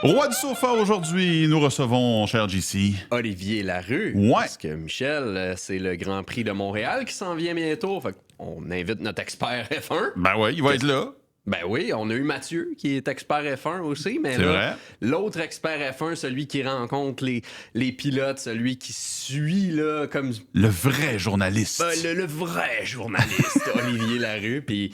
Roi du sofa aujourd'hui, nous recevons, cher JC. Olivier Larue. Ouais. Parce que Michel, c'est le Grand Prix de Montréal qui s'en vient bientôt. Fait qu'on invite notre expert F1. Ben oui, il va être là. Ben oui, on a eu Mathieu qui est expert F1 aussi, mais C'est là, vrai. l'autre expert F1, celui qui rencontre les pilotes, celui qui suit là comme Le vrai journaliste. le vrai journaliste, Olivier Larue. Puis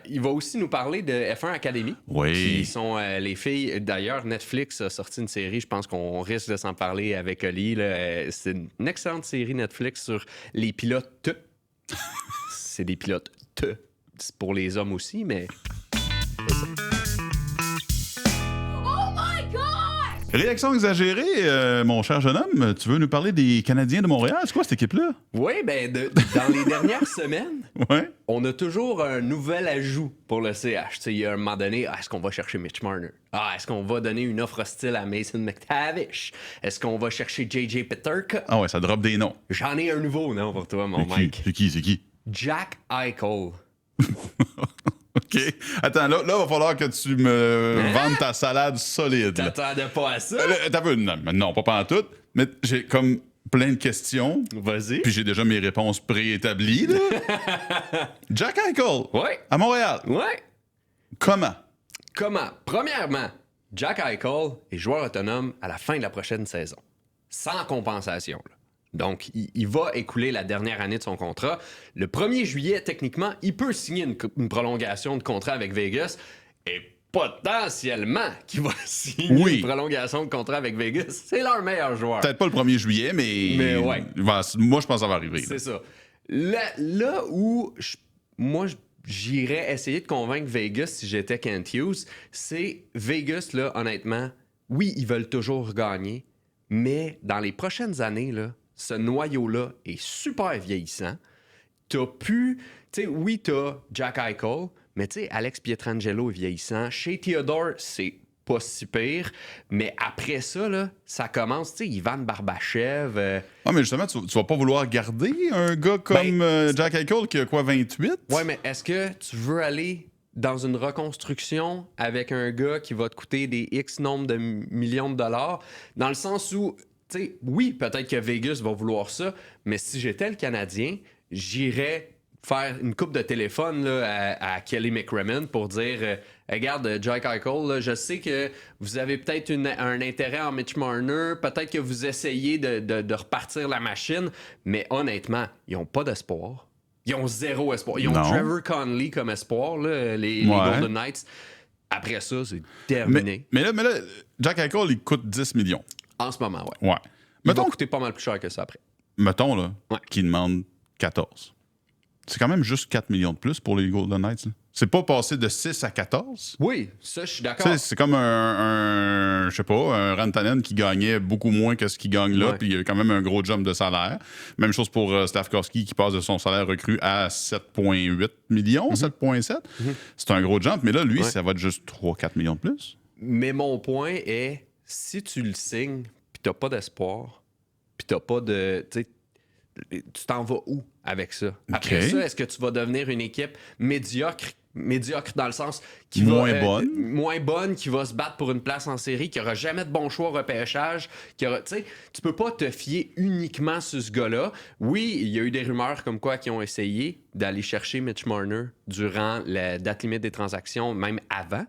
il va aussi nous parler de F1 Academy, Oui. qui sont les filles. D'ailleurs, Netflix a sorti une série, je pense qu'on risque de s'en parler avec Oli. Là. C'est une excellente série Netflix sur les pilotes. C'est des pilotes. C'est pour les hommes aussi, mais... Réaction exagérée, mon cher jeune homme. Tu veux nous parler des Canadiens de Montréal? C'est quoi cette équipe-là? Oui, ben dans les dernières semaines, Ouais. on a toujours un nouvel ajout pour le CH. Il y a un moment donné, est-ce qu'on va chercher Mitch Marner? Est-ce qu'on va donner une offre hostile à Mason McTavish? Est-ce qu'on va chercher J.J. Peterka? Ah ouais, ça drop des noms. J'en ai un nouveau nom pour toi, mon C'est Mike. qui? C'est qui? Jack Eichel. OK. Attends, là, il va falloir que tu me vendes ta salade solide. là. T'attendais pas à ça? T'as vu? Non, pas en tout. Mais j'ai comme plein de questions. Vas-y. Puis j'ai déjà mes réponses préétablies. Là. Jack Eichel. Ouais. À Montréal. Ouais. Comment? Comment? Premièrement, Jack Eichel est joueur autonome à la fin de la prochaine saison. Sans compensation. Là. Donc, il va écouler la dernière année de son contrat. Le 1er juillet, techniquement, il peut signer une prolongation de contrat avec Vegas et potentiellement qu'il va signer une prolongation de contrat avec Vegas. C'est leur meilleur joueur. Peut-être pas le 1er juillet, mais ouais. moi, je pense que ça va arriver. C'est ça. Là où j'irais essayer de convaincre Vegas si j'étais Kent Hughes, c'est Vegas, là, honnêtement, oui, ils veulent toujours gagner, mais dans les prochaines années, là, ce noyau-là est super vieillissant. T'as pu... Tu sais, oui, t'as Jack Eichel, mais tu sais, Alex Pietrangelo est vieillissant. Chez Theodore, c'est pas si pire. Mais après ça, là, ça commence, tu sais, Ivan Barbachev... Ah, mais justement, tu vas pas vouloir garder un gars comme Jack Eichel qui a quoi, 28? Ouais, mais est-ce que tu veux aller dans une reconstruction avec un gars qui va te coûter des X nombre de millions de dollars? Dans le sens où... Tu sais, oui, peut-être que Vegas va vouloir ça, mais si j'étais le Canadien, j'irais faire une coupe de téléphone là, à Kelly McCrimmon pour dire regarde, Jack Eichel, là, je sais que vous avez peut-être un intérêt en Mitch Marner, peut-être que vous essayez de repartir la machine, mais honnêtement, ils n'ont pas d'espoir. Ils ont zéro espoir. Ils ont Trevor Connolly comme espoir, là, les Golden Knights. Après ça, c'est terminé. Mais là, Jack Eichel, il coûte 10 millions. En ce moment, ouais. Ouais. Il va coûter pas mal plus cher que ça après. Mettons, là, qu'il demande 14. C'est quand même juste 4 millions de plus pour les Golden Knights. Là. C'est pas passé de 6 à 14. Oui, ça, je suis d'accord. C'est comme je sais pas, un Rantanen qui gagnait beaucoup moins que ce qu'il gagne là, puis il y a quand même un gros jump de salaire. Même chose pour Slafkovský qui passe de son salaire recru à 7,8 millions, 7,7. C'est un gros jump, mais là, lui, ça va être juste 3-4 millions de plus. Mais mon point est, si tu le signes, puis t'as pas d'espoir, puis t'as pas de... Tu t'en vas où avec ça? Après ça, est-ce que tu vas devenir une équipe médiocre dans le sens qui moins bonne, qui va se battre pour une place en série, qui aura jamais de bon choix au repêchage, tu peux pas te fier uniquement sur ce gars-là. Oui, il y a eu des rumeurs comme quoi qui ont essayé d'aller chercher Mitch Marner durant la date limite des transactions, même avant.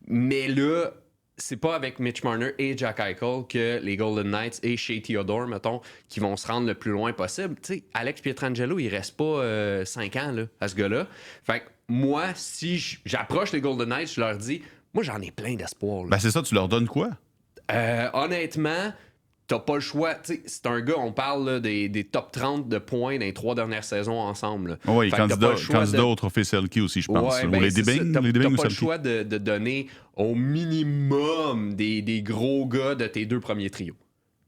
Mais là, c'est pas avec Mitch Marner et Jack Eichel que les Golden Knights et Shea Theodore, mettons, qui vont se rendre le plus loin possible. Tu sais, Alex Pietrangelo, il reste pas 5 ans là, à ce gars-là. Fait que moi, si j'approche les Golden Knights, je leur dis, moi, j'en ai plein d'espoir. Ben c'est ça, tu leur donnes quoi? Honnêtement, t'as pas le choix. T'sais, c'est un gars, on parle là, des top 30 de points dans les 3 dernières saisons ensemble. Là. Oui, candidat au trophée Selke aussi, je pense. Ouais, ou les Debing. T'as ou pas le choix de donner au minimum des gros gars de tes 2 premiers trios.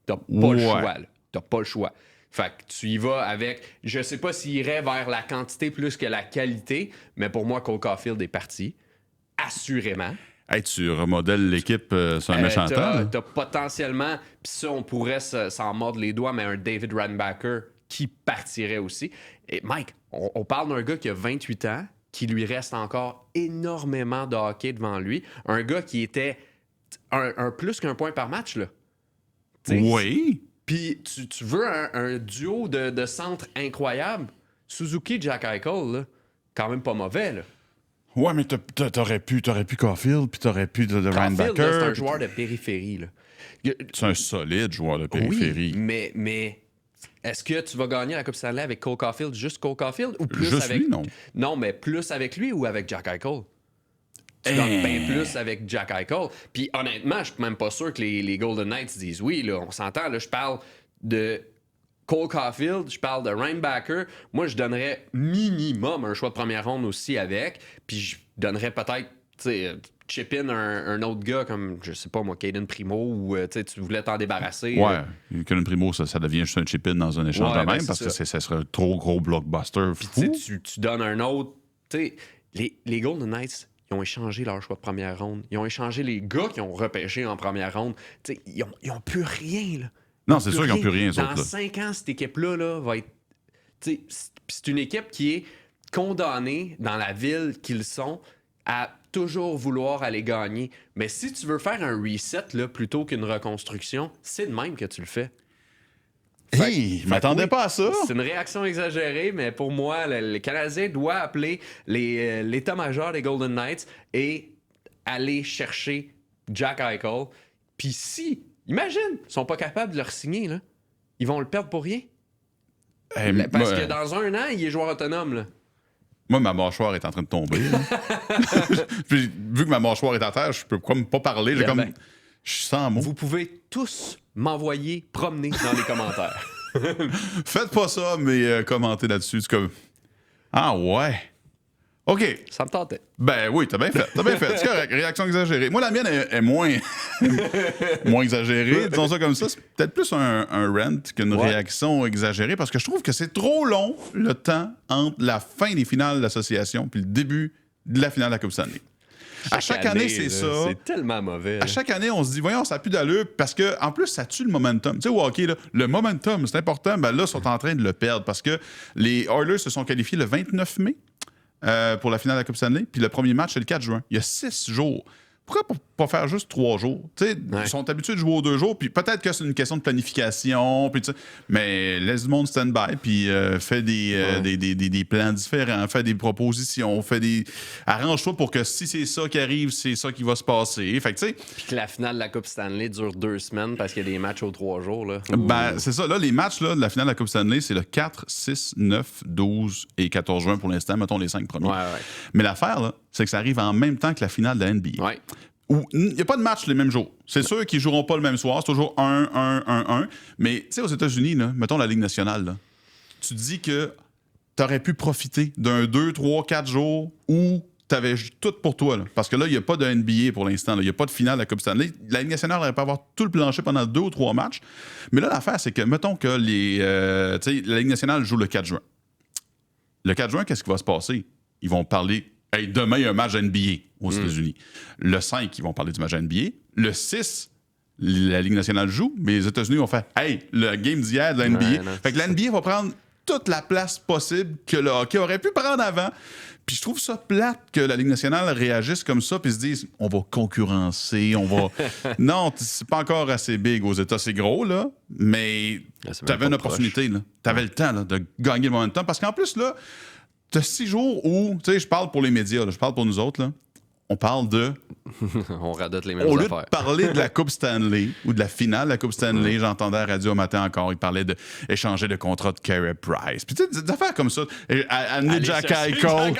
T'as pas le choix, là. T'as pas le choix. Fait que tu y vas avec... Je sais pas s'il irait vers la quantité plus que la qualité, mais pour moi, Cole Caulfield est parti. Assurément. Hey, tu remodèles l'équipe sur un méchant temps. T'as potentiellement... Puis ça, on pourrait s'en mordre les doigts, mais un David Randbacker qui partirait aussi. Et Mike, on parle d'un gars qui a 28 ans, qui lui reste encore énormément de hockey devant lui. Un gars qui était un plus qu'un point par match, là. T'sais, Oui. Puis tu veux un duo de centre incroyable. Suzuki, Jack Eichel, là, quand même pas mauvais, là. Ouais, mais t'aurais pu Caulfield, puis t'aurais pu de Caulfield, là, Reinbacher. c'est un joueur de périphérie, là. C'est un solide joueur de périphérie. Oui, mais est-ce que tu vas gagner la Coupe Stanley avec Cole Caulfield, juste Cole Caulfield, ou plus Juste avec... lui, non. Non, mais plus avec lui ou avec Jack Eichel? Tu gagnes bien plus avec Jack Eichel. Puis honnêtement, je suis même pas sûr que les Golden Knights disent oui, là, on s'entend, là, je parle de Cole Caulfield, je parle de Reinbacher. Moi, je donnerais minimum un choix de première ronde aussi avec, puis je donnerais peut-être, tu sais, chip in un autre gars comme, je sais pas moi, Caden Primo, ou tu voulais t'en débarrasser. Ouais, Caden Primo, ça devient juste un chip-in dans un échange de même, parce que ça serait un trop gros blockbuster. Puis tu donnes un autre. Tu sais, les Golden Knights, ils ont échangé leur choix de première ronde. Ils ont échangé les gars qui ont repêché en première ronde. Tu sais, ils ont plus rien, là. Non, c'est sûr qu'ils n'ont plus rien, Dans autres, là. 5 ans, cette équipe-là va être. Tu sais, c'est une équipe qui est condamnée dans la ville qu'ils sont à toujours vouloir aller gagner. Mais si tu veux faire un reset là, plutôt qu'une reconstruction, c'est de même que tu le fais. Hey, je m'attendais pas à ça. C'est une réaction exagérée, mais pour moi, le Canadien doit appeler l'état-major des Golden Knights et aller chercher Jack Eichel. Puis si, imagine, ils sont pas capables de le signer, là, ils vont le perdre pour rien. Parce que dans un an, il est joueur autonome, là. Moi, ma mâchoire est en train de tomber. Puis, vu que ma mâchoire est à terre, je peux comme pas parler. J'ai comme... Je suis sans mots. Vous pouvez tous m'envoyer promener dans les commentaires. Faites pas ça, mais commentez là-dessus. C'est comme... Ah ouais. OK. Ça me tentait. Ben oui, t'as bien fait. C'est correct. Réaction exagérée. Moi, la mienne est moins... moins exagérée. Disons ça comme ça. C'est peut-être plus un rant qu'une réaction exagérée, parce que je trouve que c'est trop long, le temps entre la fin des finales d'association puis le début de la finale de la Coupe Stanley. À chaque année, c'est ça. C'est tellement mauvais. À chaque année, on se dit, voyons, ça n'a plus d'allure, parce que en plus, ça tue le momentum. Tu sais, au hockey, là, le momentum, c'est important. Ben là, ils sont en train de le perdre, parce que les Oilers se sont qualifiés le 29 mai pour la finale de la Coupe Stanley, puis le premier match, c'est le 4 juin. Il y a 6 jours. Pourquoi pas faire juste 3 jours? Ils sont habitués de jouer aux 2 jours, puis peut-être que c'est une question de planification, puis mais laisse le monde stand-by, puis fais des plans différents, fais des propositions, arrange-toi pour que si c'est ça qui arrive, c'est ça qui va se passer. Fait que, tu sais... Puis que la finale de la Coupe Stanley dure 2 semaines parce qu'il y a des matchs aux 3 jours. Là. Ben, c'est ça. Là, les matchs là, de la finale de la Coupe Stanley, c'est le 4, 6, 9, 12 et 14 juin pour l'instant. Mettons les 5 premiers. Ouais. Mais l'affaire, là, c'est que ça arrive en même temps que la finale de la NBA. Ouais. Il n'y a pas de match les mêmes jours. C'est sûr qu'ils ne joueront pas le même soir. C'est toujours 1. Mais, tu sais, aux États-Unis, là, mettons la Ligue nationale, là, tu dis que tu aurais pu profiter d'un 2, 3, 4 jours où tu avais tout pour toi. Là. Parce que là, il n'y a pas de NBA pour l'instant. Il n'y a pas de finale de la Coupe Stanley. La Ligue nationale n'aurait pas avoir tout le plancher pendant 2 ou 3 matchs. Mais là, l'affaire, c'est que, mettons que la Ligue nationale joue le 4 juin. Le 4 juin, qu'est-ce qui va se passer? Ils vont parler... Hey, demain, il y a un match NBA aux États-Unis. Le 5, ils vont parler du match NBA. Le 6, la Ligue nationale joue, mais les États-Unis vont faire Hey, le game d'hier de la NBA. Fait que la NBA va prendre toute la place possible que le hockey aurait pu prendre avant. Puis je trouve ça plate que la Ligue nationale réagisse comme ça puis se dise on va concurrencer, on va... Non, c'est pas encore assez big aux États. C'est gros, là, mais t'avais une opportunité. T'avais le temps là, de gagner le momentum. Parce qu'en plus, là, t'as 6 jours où, tu sais, je parle pour les médias, là, je parle pour nous autres, là, on parle de... On radote les mêmes Au lieu affaires. de parler de la Coupe Stanley ou de la finale de la Coupe Stanley, j'entendais à la radio au matin encore, il parlait d'échanger le contrat de Carey Price. Puis tu sais, des affaires comme ça. Amener Jack Eichel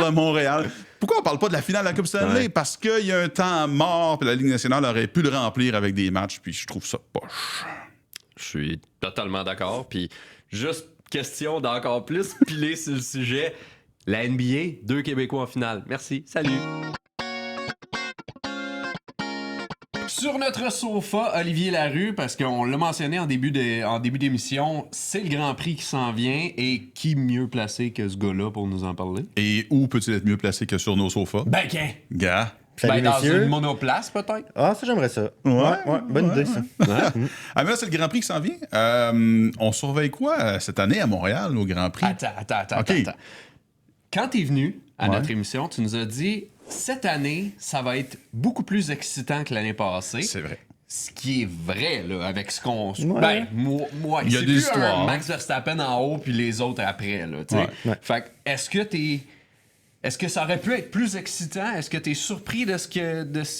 à Montréal. Pourquoi on parle pas de la finale de la Coupe Stanley? Ouais. Parce qu'il y a un temps mort, puis la Ligue nationale aurait pu le remplir avec des matchs, puis je trouve ça poche. Je suis totalement d'accord. Puis juste question d'encore plus piler sur le sujet. La NBA, 2 Québécois en finale. Merci. Salut. Sur notre sofa, Olivier Larue, parce qu'on l'a mentionné en début d'émission, c'est le Grand Prix qui s'en vient. Et qui mieux placé que ce gars-là pour nous en parler? Et où peut-il être mieux placé que sur nos sofas? Ben, qu'un! Gars. Salut, dans messieurs. une monoplace, peut-être? Ah, ça, j'aimerais ça. Ouais, bonne idée, ça. Ah, mais là, c'est le Grand Prix qui s'en vient. On surveille quoi cette année à Montréal, au Grand Prix? Attends. Quand t'es venu à notre émission, tu nous as dit cette année, ça va être beaucoup plus excitant que l'année passée. C'est vrai. Ce qui est vrai, là, avec ce qu'on... Ouais. Ben, moi, Il y a c'est des plus histoires. un Max Verstappen en haut puis les autres après, là, tu sais. Ouais. Fait que, est-ce que ça aurait pu être plus excitant? Est-ce que tu es surpris de ce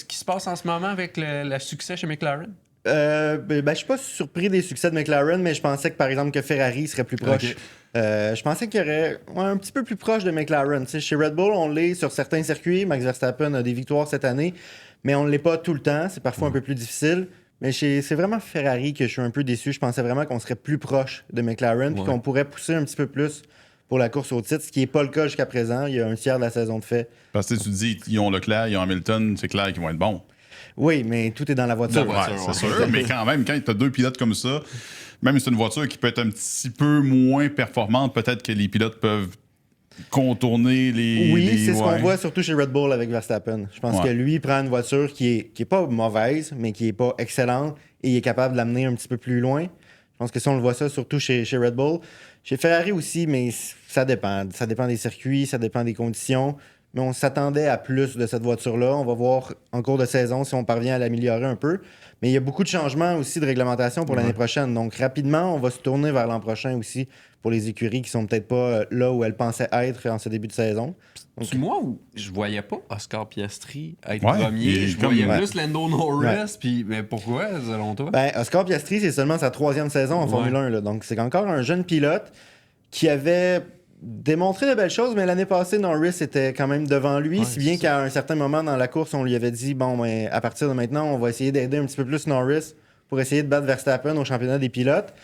qui se passe en ce moment avec le succès chez McLaren? Je suis pas surpris des succès de McLaren, mais je pensais que, par exemple, que Ferrari serait plus proche. Ok. Je pensais qu'il y aurait un petit peu plus proche de McLaren. Tu sais, chez Red Bull, on l'est sur certains circuits. Max Verstappen a des victoires cette année, mais on ne l'est pas tout le temps. C'est parfois un peu plus difficile. Mais c'est vraiment Ferrari que je suis un peu déçu. Je pensais vraiment qu'on serait plus proche de McLaren puis qu'on pourrait pousser un petit peu plus pour la course au titre, ce qui n'est pas le cas jusqu'à présent. Il y a un tiers de la saison de fait. Parce que tu dis, ils ont Leclerc, ils ont Hamilton, c'est clair qu'ils vont être bons. Oui, mais tout est dans la voiture. C'est sûr, mais quand même, quand tu as deux pilotes comme ça, même si c'est une voiture qui peut être un petit peu moins performante, peut-être que les pilotes peuvent contourner les... Oui, c'est ce qu'on voit surtout chez Red Bull avec Verstappen. Je pense que lui, il prend une voiture qui est pas mauvaise, mais qui est pas excellente et il est capable de l'amener un petit peu plus loin. Je pense que ça, on le voit ça surtout chez Red Bull. Chez Ferrari aussi, mais ça dépend. Ça dépend des circuits, ça dépend des conditions. Mais on s'attendait à plus de cette voiture-là. On va voir en cours de saison si on parvient à l'améliorer un peu. Mais il y a beaucoup de changements aussi de réglementation pour l'année prochaine. Donc, rapidement, on va se tourner vers l'an prochain aussi pour les écuries qui sont peut-être pas là où elles pensaient être en ce début de saison. Donc, Moi, je voyais pas Oscar Piastri être Ouais, premier. il- Je voyais comme- plus Lando Norris. Ouais. Puis, mais pourquoi, selon toi? ben, Oscar Piastri, c'est seulement sa 3e saison en Formule 1. Là. Donc, c'est encore un jeune pilote qui avait démontré de belles choses, mais l'année passée, Norris était quand même devant lui, si bien qu'à un certain moment dans la course, on lui avait dit, bon, ben, à partir de maintenant, on va essayer d'aider un petit peu plus Norris pour essayer de battre Verstappen au championnat des pilotes.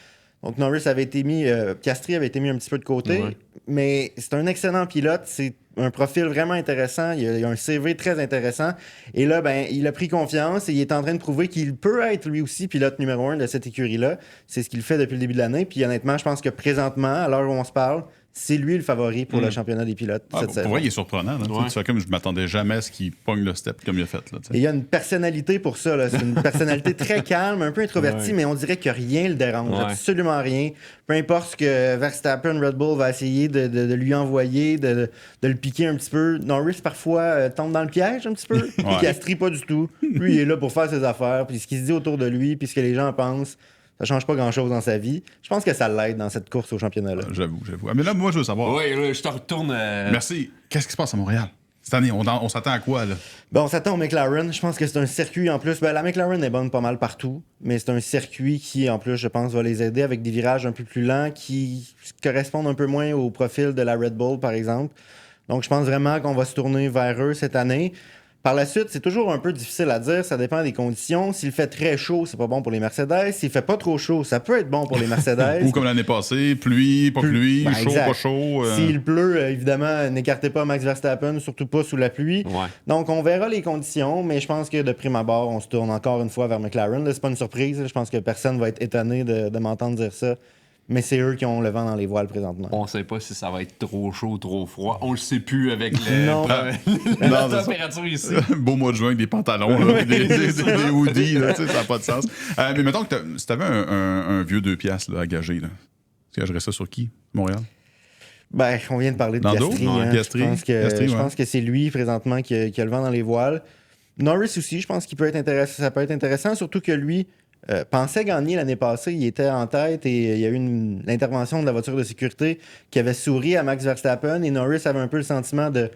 Donc, Norris avait été mis, Piastri avait été mis un petit peu de côté, mais c'est un excellent pilote, c'est un profil vraiment intéressant, il a un CV très intéressant, et là, ben, il a pris confiance et il est en train de prouver qu'il peut être lui aussi pilote numéro 1 de cette écurie-là. C'est ce qu'il fait depuis le début de l'année, puis honnêtement, je pense que présentement, à l'heure où on se parle, c'est lui le favori pour le championnat des pilotes cette Pour saison. vrai, il est surprenant. Là. Tu fais comme je m'attendais jamais à ce qu'il pogne le step comme il a fait. Là, Et il y a une personnalité pour ça. Là. C'est une personnalité très calme, un peu introvertie, mais on dirait que rien le dérange. Absolument rien. Peu importe ce que Verstappen, Red Bull va essayer de lui envoyer, de le piquer un petit peu. Norris, parfois, tombe dans le piège un petit peu. Piastri, pas du tout. Lui, il est là pour faire ses affaires. Puis ce qui se dit autour de lui, puis ce que les gens pensent, ça change pas grand-chose dans sa vie. Je pense que ça l'aide dans cette course au championnat-là. J'avoue. Ah, mais là, moi, je veux savoir. Oui, je te retourne. Merci. Qu'est-ce qui se passe à Montréal? Cette année, on s'attend à quoi, là? Ben, on s'attend au McLaren. Je pense que c'est un circuit en plus. Ben, la McLaren est bonne pas mal partout, mais c'est un circuit qui, en plus, je pense, va les aider avec des virages un peu plus lents qui correspondent un peu moins au profil de la Red Bull, par exemple. Donc, je pense vraiment qu'on va se tourner vers eux cette année. Par la suite, c'est toujours un peu difficile à dire, ça dépend des conditions. S'il fait très chaud, c'est pas bon pour les Mercedes. S'il fait pas trop chaud, ça peut être bon pour les Mercedes. Ou comme l'année passée, pluie, pas pluie, Ben, chaud, exact. pas chaud. S'il pleut, évidemment, n'écartez pas Max Verstappen, surtout pas sous la pluie. Ouais. Donc, on verra les conditions, mais je pense que de prime abord, on se tourne encore une fois vers McLaren. Là, c'est pas une surprise. Je pense que personne va être étonné de m'entendre dire ça. Mais c'est eux qui ont le vent dans les voiles présentement. On sait pas si ça va être trop chaud ou trop froid. On le sait plus avec Non. la Non, c'est ça. température ici. Beau mois de juin avec des pantalons, là, puis des hoodies, là, tu sais, ça n'a pas de sens. Mais mettons que si t'avais un vieux 2 piastres là, à gager, là, tu gagerais ça sur qui, Montréal? Ben, on vient de parler de Lando? Piastri. Ouais, Hein. Piastri. Je pense que c'est lui, présentement, qui a le vent dans les voiles. Norris aussi, je pense qu'il peut être intéressant. Ça peut être intéressant, surtout que lui pensait gagner l'année passée. Il était en tête et il y a eu l'intervention de la voiture de sécurité qui avait souri à Max Verstappen et Norris avait un peu le sentiment de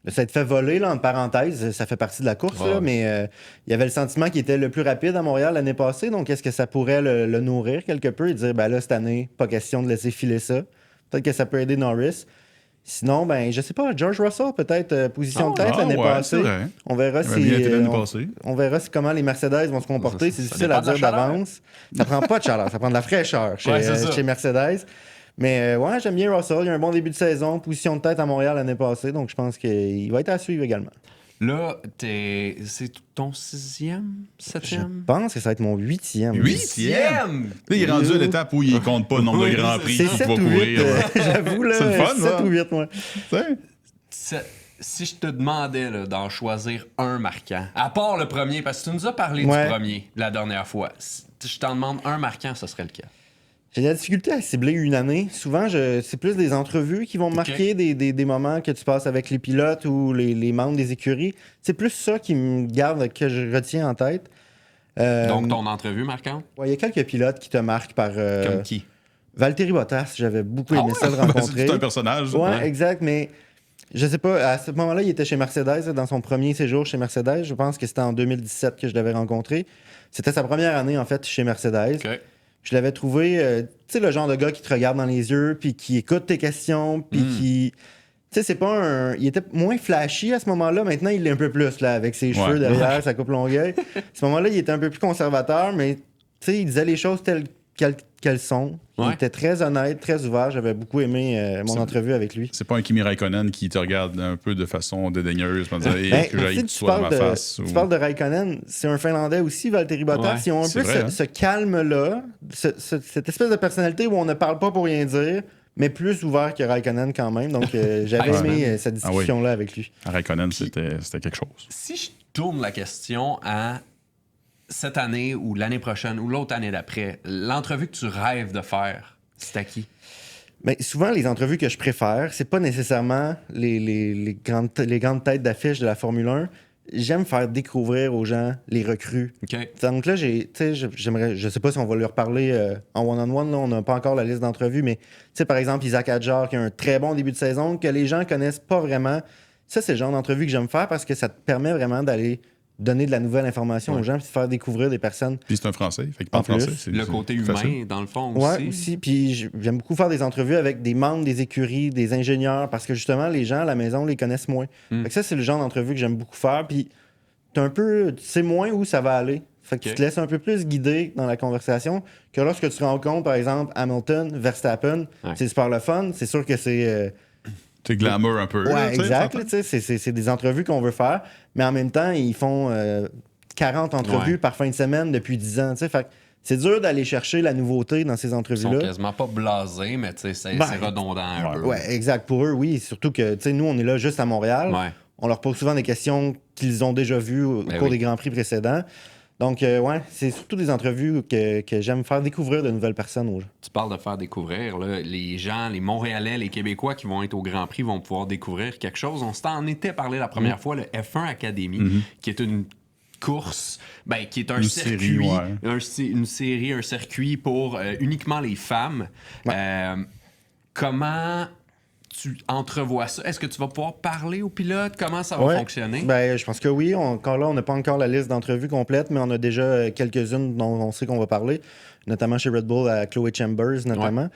s'être fait voler, là, entre parenthèses. Ça fait partie de la course, là, mais il y avait le sentiment qu'il était le plus rapide à Montréal l'année passée. Donc, est-ce que ça pourrait le nourrir quelque peu et dire, ben là, cette année, pas question de laisser filer ça. Peut-être que ça peut aider Norris. Sinon, ben, je sais pas, George Russell, peut-être position de tête l'année passée. On verra on verra comment les Mercedes vont se comporter. C'est difficile à dire d'avance. Ça prend pas de chaleur, ça prend de la fraîcheur chez Mercedes. Mais ouais, j'aime bien Russell. Il a un bon début de saison, position de tête à Montréal l'année passée, donc je pense qu'il va être à suivre également. Là, c'est ton 6e, 7e? Je pense que ça va être mon 8e. 8e? Là, il est rendu à l'étape où il compte pas le nombre de Grands Prix C'est qu'il 7 va ou 8, courir. j'avoue, là. C'est le fun, 7 ça. ou 8, moi. Si je te demandais là, d'en choisir un marquant, à part le premier, parce que tu nous as parlé Ouais. du premier la dernière fois, si je t'en demande un marquant, ce serait lequel? J'ai de la difficulté à cibler une année. Souvent, c'est plus des entrevues qui vont me marquer, des moments que tu passes avec les pilotes ou les membres des écuries. C'est plus ça qui me garde, que je retiens en tête. Donc, ton entrevue marquante? Il y a quelques pilotes qui te marquent par... Comme qui? Valtteri Bottas, j'avais beaucoup aimé ça de rencontrer. C'est tout un personnage. Ouais, exact, mais je sais pas, à ce moment-là, il était chez Mercedes, dans son premier séjour chez Mercedes. Je pense que c'était en 2017 que je l'avais rencontré. C'était sa première année, en fait, chez Mercedes. OK. Je l'avais trouvé, tu sais, le genre de gars qui te regarde dans les yeux, puis qui écoute tes questions, puis qui... Tu sais, c'est pas un... Il était moins flashy à ce moment-là. Maintenant, il l'est un peu plus, là, avec ses cheveux derrière, sa coupe longueuil. À ce moment-là, il était un peu plus conservateur, mais, tu sais, il disait les choses telles qu'elles sont. Il était très honnête, très ouvert. J'avais beaucoup aimé mon entrevue avec lui. C'est pas un Kimi Raikkonen qui te regarde un peu de façon dédaigneuse, pour dire hey, que j'aille que tu sois dans ma face. Tu parles de Raikkonen, c'est un Finlandais aussi, Valtteri Bottas. Ils ont un peu ce calme-là, cette espèce de personnalité où on ne parle pas pour rien dire, mais plus ouvert que Raikkonen quand même. Donc, j'avais aimé cette discussion-là avec lui. Raikkonen, c'était quelque chose. Si je tourne la question à cette année ou l'année prochaine ou l'autre année d'après, l'entrevue que tu rêves de faire, c'est à qui? Bien, souvent, les entrevues que je préfère, c'est pas nécessairement les grandes têtes d'affiche de la Formule 1. J'aime faire découvrir aux gens les recrues. Okay. Donc là, je sais pas si on va leur parler en one-on-one, là, on n'a pas encore la liste d'entrevues, mais par exemple, Isaac Hadjar qui a un très bon début de saison, que les gens connaissent pas vraiment. Ça, c'est le genre d'entrevue que j'aime faire parce que ça te permet vraiment d'aller donner de la nouvelle information aux gens puis de faire découvrir des personnes. Puis c'est un Français, fait qu'il parle français. C'est le côté humain, facile. Dans le fond aussi. Oui, aussi. Puis j'aime beaucoup faire des entrevues avec des membres des écuries, des ingénieurs, parce que justement, les gens à la maison les connaissent moins. Fait que ça, c'est le genre d'entrevue que j'aime beaucoup faire. Puis tu sais moins où ça va aller. Fait que tu te laisses un peu plus guider dans la conversation que lorsque tu rencontres, par exemple, Hamilton, Verstappen. C'est super le fun. C'est sûr que c'est... C'est glamour un peu. Ouais, exact. C'est des entrevues qu'on veut faire. Mais en même temps, ils font 40 entrevues par fin de semaine depuis 10 ans. Fait que c'est dur d'aller chercher la nouveauté dans ces entrevues-là. Ils sont quasiment pas blasés, mais c'est redondant un peu. Ouais, exact. Pour eux, oui. Surtout que nous, on est là juste à Montréal. Ouais. On leur pose souvent des questions qu'ils ont déjà vues au cours des Grands Prix précédents. Donc, c'est surtout des entrevues que j'aime faire découvrir de nouvelles personnes aux gens. Tu parles de faire découvrir. Là, les gens, les Montréalais, les Québécois qui vont être au Grand Prix vont pouvoir découvrir quelque chose. On s'en était parlé la première fois, le F1 Academy, qui est une course, qui est un circuit, une série, un circuit pour uniquement les femmes. Ouais. Comment tu entrevois ça? Est-ce que tu vas pouvoir parler aux pilotes? Comment ça va fonctionner? Je pense que oui. Encore là, on n'a pas encore la liste d'entrevues complète, mais on a déjà quelques-unes dont on sait qu'on va parler, notamment chez Red Bull à Chloé Chambers, notamment.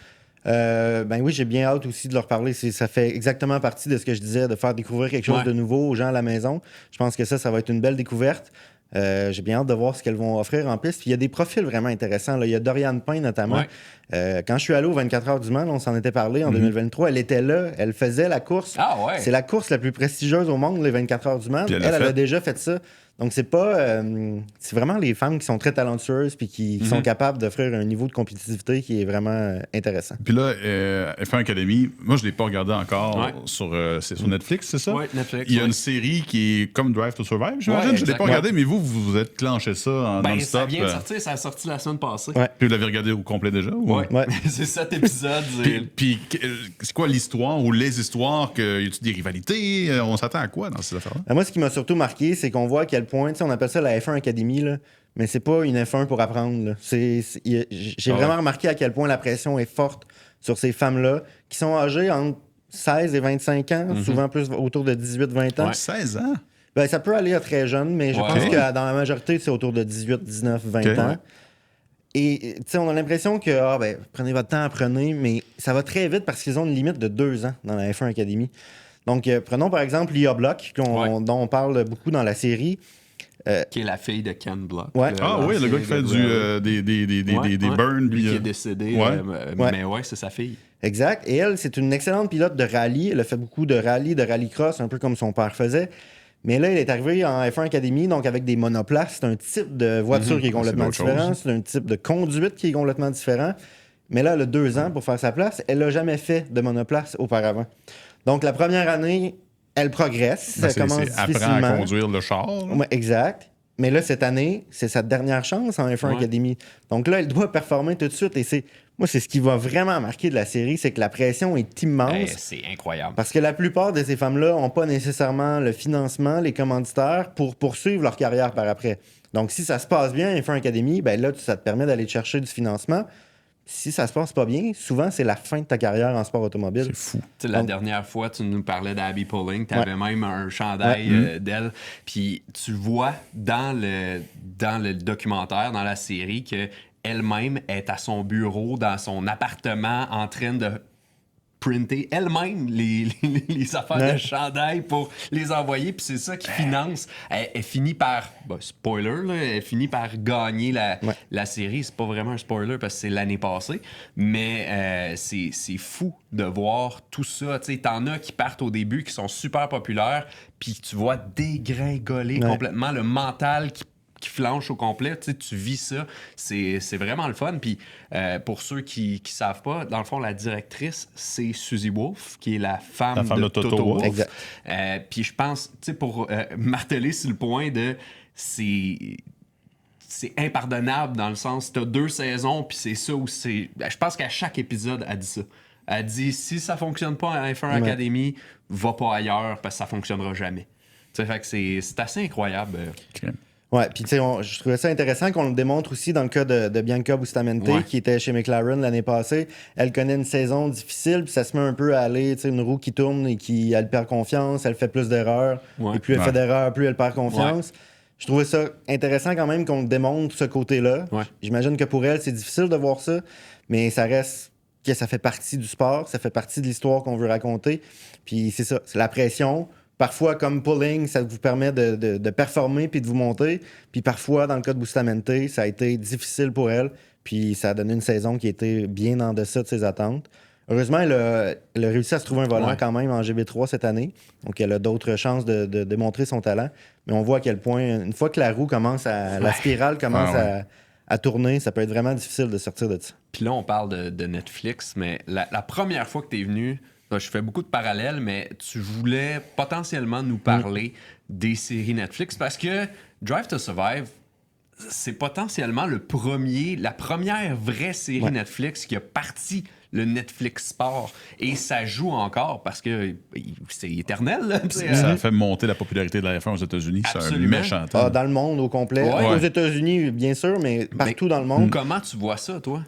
Oui, j'ai bien hâte aussi de leur parler. Ça fait exactement partie de ce que je disais, de faire découvrir quelque chose de nouveau aux gens à la maison. Je pense que ça va être une belle découverte. J'ai bien hâte de voir ce qu'elles vont offrir en piste. Puis il y a des profils vraiment intéressants. Là. Il y a Doriane Pain notamment. Quand je suis allé aux 24 heures du Mans, on s'en était parlé en 2023. Elle était là, elle faisait la course. C'est la course la plus prestigieuse au monde, les 24 heures du Mans. Elle a déjà fait ça. Donc c'est pas... c'est vraiment les femmes qui sont très talentueuses puis qui sont capables d'offrir un niveau de compétitivité qui est vraiment intéressant. Puis là, F1 Academy, moi je l'ai pas regardé encore c'est sur Netflix, c'est ça? Oui, Netflix. Il y a une série qui est comme Drive to Survive, j'imagine. Je l'ai pas regardé, mais vous êtes clenché ça en non-stop. Ça vient de sortir, ça a sorti la semaine passée. Ouais. Puis vous l'avez regardé au complet déjà? Oui, c'est 7 épisodes. Puis c'est quoi l'histoire ou les histoires? Y a-t-il des rivalités? On s'attend à quoi dans ces affaires-là? Moi, ce qui m'a surtout marqué, c'est qu'on voit à quel point, on appelle ça la F1 Academy, là, mais c'est pas une F1 pour apprendre. J'ai vraiment remarqué à quel point la pression est forte sur ces femmes-là, qui sont âgées entre 16 et 25 ans, souvent plus autour de 18-20 ans. 16 ans? Ça peut aller à très jeune, mais je pense que dans la majorité, c'est autour de 18, 19, 20 ans. Et on a l'impression que prenez votre temps, apprenez, mais ça va très vite parce qu'ils ont une limite de 2 ans dans la F1 Academy. Donc, prenons par exemple Leah Block, dont on parle beaucoup dans la série. Qui est la fille de Ken Block. Ouais. Le gars qui fait des burns. Lui qui est décédé, mais c'est sa fille. Exact. Et elle, c'est une excellente pilote de rallye. Elle a fait beaucoup de rallycross, un peu comme son père faisait. Mais là, elle est arrivée en F1 Academy, donc avec des monoplaces. C'est un type de voiture qui est complètement différent. C'est un type de conduite qui est complètement différent. Mais là, elle a 2 ans pour faire sa place. Elle n'a jamais fait de monoplace auparavant. Donc, la première année, elle progresse. Ça commence difficilement. Apprend à conduire le char. Ouais, exact. Mais là, cette année, c'est sa dernière chance en F1 Academy. Donc là, elle doit performer tout de suite. Et Moi, c'est ce qui va vraiment marquer de la série, c'est que la pression est immense. C'est incroyable. Parce que la plupart de ces femmes-là n'ont pas nécessairement le financement, les commanditaires pour poursuivre leur carrière par après. Donc, si ça se passe bien, F1 Academy, ben là, ça te permet d'aller te chercher du financement. Si ça se passe pas bien, souvent, c'est la fin de ta carrière en sport automobile. C'est fou. La dernière fois, tu nous parlais d'Abby Pulling, tu avais même un chandail d'elle. Puis tu vois dans le documentaire, dans la série, que elle-même est à son bureau, dans son appartement, en train de printer elle-même les affaires de chandail pour les envoyer, puis c'est ça qui finance. Elle finit par, spoiler, là, elle finit par gagner la série. C'est pas vraiment un spoiler parce que c'est l'année passée, mais c'est fou de voir tout ça. Tu sais, t'en as qui partent au début, qui sont super populaires, puis tu vois dégringoler complètement le mental qui flanche au complet, tu vis ça, c'est vraiment le fun. Puis pour ceux qui savent pas, dans le fond, la directrice, c'est Susie Wolf, qui est la femme de Toto Wolff. Exact. Puis je pense, pour marteler sur le point de c'est impardonnable dans le sens, t'as 2 saisons, puis c'est ça où c'est... Je pense qu'à chaque épisode, elle dit ça. Elle dit, si ça fonctionne pas à F1 Academy, va pas ailleurs, parce que ça fonctionnera jamais. Fait que c'est assez incroyable. Okay. Ouais, puis tu sais, je trouvais ça intéressant qu'on le démontre aussi dans le cas de Bianca Bustamante, qui était chez McLaren l'année passée. Elle connaît une saison difficile, puis ça se met un peu à aller, tu sais, une roue qui tourne et elle perd confiance, elle fait plus d'erreurs. Et plus elle fait d'erreurs, plus elle perd confiance. Je trouvais ça intéressant quand même qu'on démontre ce côté-là. J'imagine que pour elle, c'est difficile de voir ça, mais ça reste que ça fait partie du sport, ça fait partie de l'histoire qu'on veut raconter. Puis c'est ça, c'est la pression. Parfois, comme Pulling, ça vous permet de performer puis de vous monter. Puis parfois, dans le cas de Bustamante, ça a été difficile pour elle. Puis ça a donné une saison qui était bien en deçà de ses attentes. Heureusement, elle a réussi à se trouver un volant quand même en GB3 cette année. Donc, elle a d'autres chances de démontrer son talent. Mais on voit à quel point, une fois que la roue commence la spirale commence à tourner, ça peut être vraiment difficile de sortir de ça. Puis là, on parle de Netflix, mais la première fois que tu es venu... Je fais beaucoup de parallèles, mais tu voulais potentiellement nous parler des séries Netflix parce que Drive to Survive, c'est potentiellement la première vraie série Netflix qui a parti le Netflix Sport. Et ça joue encore parce que c'est éternel. Là, ça a fait monter la popularité de la F1 aux États-Unis. C'est un méchant temps. Dans le monde au complet. Aux États-Unis, bien sûr, mais partout dans le monde. Comment tu vois ça, toi?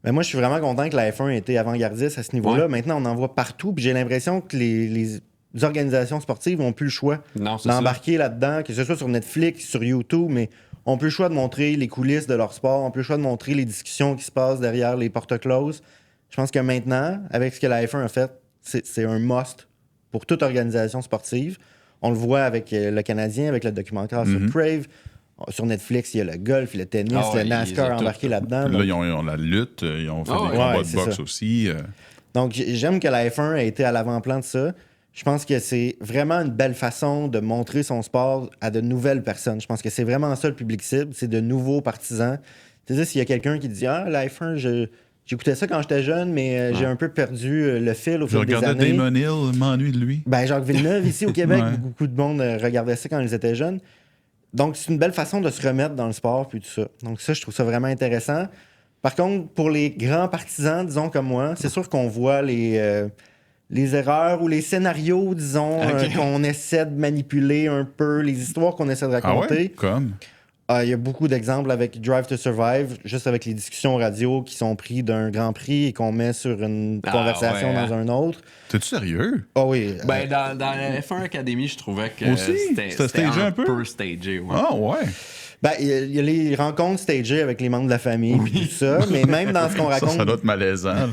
Ben moi, je suis vraiment content que la F1 ait été avant-gardiste à ce niveau-là. Maintenant, on en voit partout. Puis j'ai l'impression que les organisations sportives n'ont plus le choix d'embarquer là-dedans, que ce soit sur Netflix, sur YouTube, mais on plus le choix de montrer les coulisses de leur sport, on plus le choix de montrer les discussions qui se passent derrière les portes closes. Je pense que maintenant, avec ce que la F1 a fait, c'est un must pour toute organisation sportive. On le voit avec le Canadien, avec le documentaire sur Crave. Sur Netflix, il y a le golf, le tennis, le NASCAR embarqué là-dedans. Là, ils ont la lutte, ils ont fait des combats de boxe aussi. Donc, j'aime que la F1 ait été à l'avant-plan de ça. Je pense que c'est vraiment une belle façon de montrer son sport à de nouvelles personnes. Je pense que c'est vraiment ça le public cible, c'est de nouveaux partisans. C'est-à-dire, s'il y a quelqu'un qui dit « Ah, la F1, j'écoutais ça quand j'étais jeune, mais j'ai un peu perdu le fil au fil des années. » Je regardais Damon Hill, m'ennuie de lui. Ben, Jacques Villeneuve, ici au Québec, beaucoup de monde regardait ça quand ils étaient jeunes. Donc, c'est une belle façon de se remettre dans le sport, puis tout ça. Donc, ça, je trouve ça vraiment intéressant. Par contre, pour les grands partisans, disons comme moi, c'est sûr qu'on voit les erreurs ou les scénarios, disons, qu'on essaie de manipuler un peu, les histoires qu'on essaie de raconter. Ah ouais? Comme? Il y a beaucoup d'exemples avec Drive to Survive, juste avec les discussions radio qui sont prises d'un Grand Prix et qu'on met sur une conversation dans un autre. T'es-tu sérieux? Ah oui. Ben, dans la F1 Academy, je trouvais que c'était stagé un peu stagé. Ouais. Ah ouais? Ben, il y a les rencontres stagées avec les membres de la famille, tout ça, mais même dans ce qu'on raconte... Ça doit être malaisant.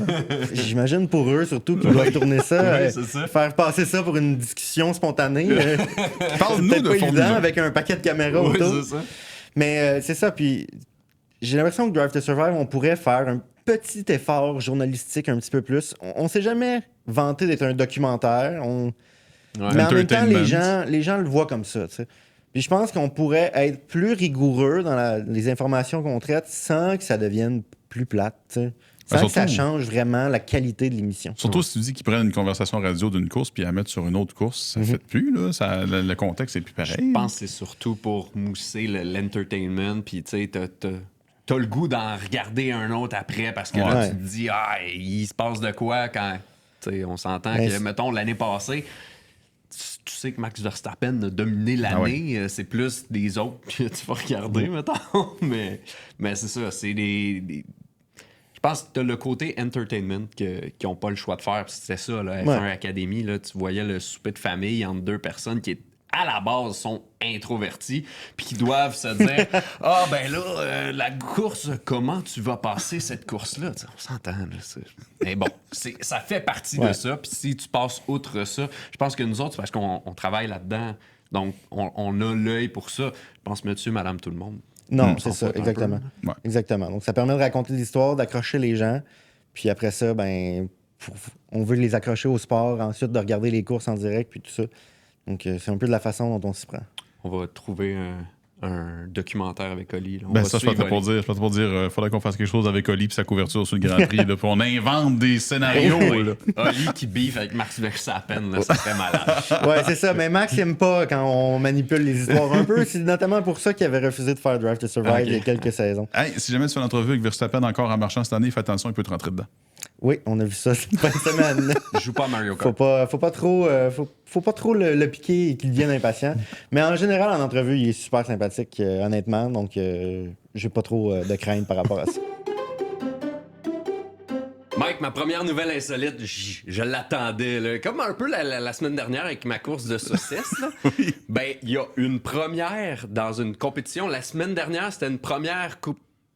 J'imagine pour eux, surtout, qu'ils doivent tourner ça, faire passer ça pour une discussion spontanée. Parle-nous de pas Formule 1. évident avec un paquet de caméras autour. C'est ça. Mais c'est ça, puis j'ai l'impression que Drive to Survive, on pourrait faire un petit effort journalistique un petit peu plus. On s'est jamais vanté d'être un documentaire, mais en même temps, les gens le voient comme ça, tu sais. Puis je pense qu'on pourrait être plus rigoureux dans les informations qu'on traite sans que ça devienne plus plate, tu sais. Sans que ça change vraiment la qualité de l'émission. Surtout si tu dis qu'ils prennent une conversation radio d'une course puis la mettent sur une autre course, ça ne fait plus, là. Le contexte n'est plus pareil. Je pense que c'est surtout pour mousser l'entertainment. Puis, tu sais, t'as le goût d'en regarder un autre après parce que là, tu te dis, il se passe de quoi quand. On s'entend que, mettons, l'année passée, tu sais que Max Verstappen a dominé l'année. C'est plus des autres que tu vas regarder, mettons. mais c'est ça, c'est des... Je pense que tu as le côté entertainment qui n'ont pas le choix de faire. C'était ça, là, F1 Academy. Là, tu voyais le souper de famille entre deux personnes qui, à la base, sont introvertis puis qui doivent se dire « Ah, ben là, la course, comment tu vas passer cette course-là? » On s'entend, là. Mais bon, ça fait partie de ça. Puis si tu passes outre ça, je pense que nous autres, c'est parce qu'on travaille là-dedans. Donc, on a l'œil pour ça. Je pense monsieur, madame, tout le monde. Non, c'est ça, exactement. Exactement. Donc, ça permet de raconter l'histoire, d'accrocher les gens. Puis après ça, ben, on veut les accrocher au sport, ensuite de regarder les courses en direct, puis tout ça. Donc, c'est un peu de la façon dont on s'y prend. On va trouver un documentaire avec Oli. Là. Ça, je peux pas dire. Faudrait qu'on fasse quelque chose avec Oli puis sa couverture sur le Grand Prix. Là, puis on invente des scénarios. Oli qui biffe avec Max Verstappen, là, ça serait malade. Ouais, c'est ça. Mais Max n'aime pas quand on manipule les histoires un peu. C'est notamment pour ça qu'il avait refusé de faire Drive to Survive il y a quelques saisons. Hey, si jamais tu fais une entrevue avec Verstappen encore en marchant cette année, fais attention, il peut te rentrer dedans. Oui, on a vu ça cette fin de semaine. Je joue pas à Mario Kart. Faut pas trop le piquer et qu'il devienne impatient. Mais en général, en entrevue, il est super sympathique, honnêtement. Donc, j'ai pas trop de crainte par rapport à ça. Mike, ma première nouvelle insolite, je l'attendais. Là. Comme un peu la semaine dernière avec ma course de saucisses. Là. Ben, il y a une première dans une compétition. La semaine dernière, c'était une première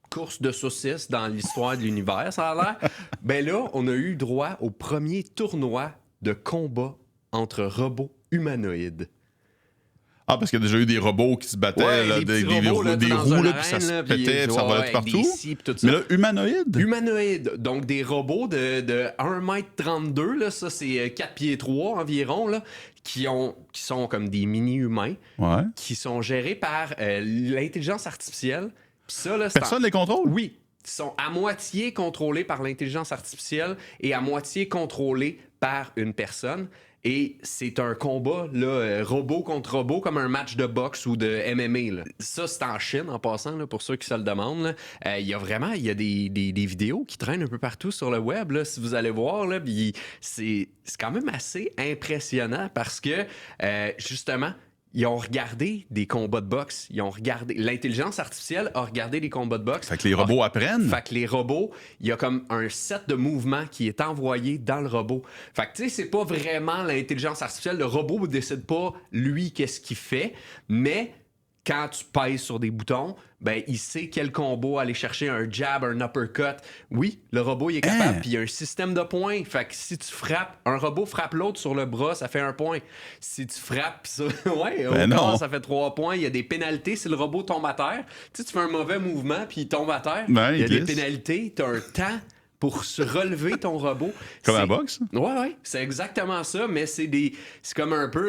course de saucisses dans l'histoire de l'univers, ça a l'air. Ben là, on a eu droit au premier tournoi de combat entre robots humanoïdes. Ah, parce qu'il y a déjà eu des robots qui se battaient, là, des roues, là, puis ça se pétait, puis ça volait partout. Mais là, humanoïdes? Humanoïdes. Donc, des robots de 1m32, là, ça, c'est 4 pieds 3 environ, là, qui sont comme des mini-humains, qui sont gérés par l'intelligence artificielle. Ça, là, personne les contrôle? Oui. Ils sont à moitié contrôlés par l'intelligence artificielle et à moitié contrôlés par une personne. Et c'est un combat, là, robot contre robot, comme un match de boxe ou de MMA. Là. Ça, c'est en Chine, en passant, là, pour ceux qui se le demandent. Il y a des vidéos qui traînent un peu partout sur le web, là, si vous allez voir. Là, c'est quand même assez impressionnant parce que, justement, ils ont regardé des combats de boxe. L'intelligence artificielle a regardé des combats de boxe. Fait que les robots apprennent. Fait que les robots, il y a comme un set de mouvements qui est envoyé dans le robot. Fait que tu sais, c'est pas vraiment l'intelligence artificielle. Le robot ne décide pas, lui, qu'est-ce qu'il fait. Mais quand tu pèses sur des boutons, ben il sait quel combo aller chercher, un jab, un uppercut. Oui, le robot, il est capable, puis il y a un système de points. Fait que si tu frappes, un robot frappe l'autre sur le bras, ça fait 1 point. Si tu frappes ça, ça fait 3 points. Il y a des pénalités si le robot tombe à terre. Tu sais, tu fais un mauvais mouvement, puis il tombe à terre. Il y a des pénalités. Tu as un temps pour se relever ton robot. Comme à la boxe? Ouais, c'est exactement ça, mais c'est comme un peu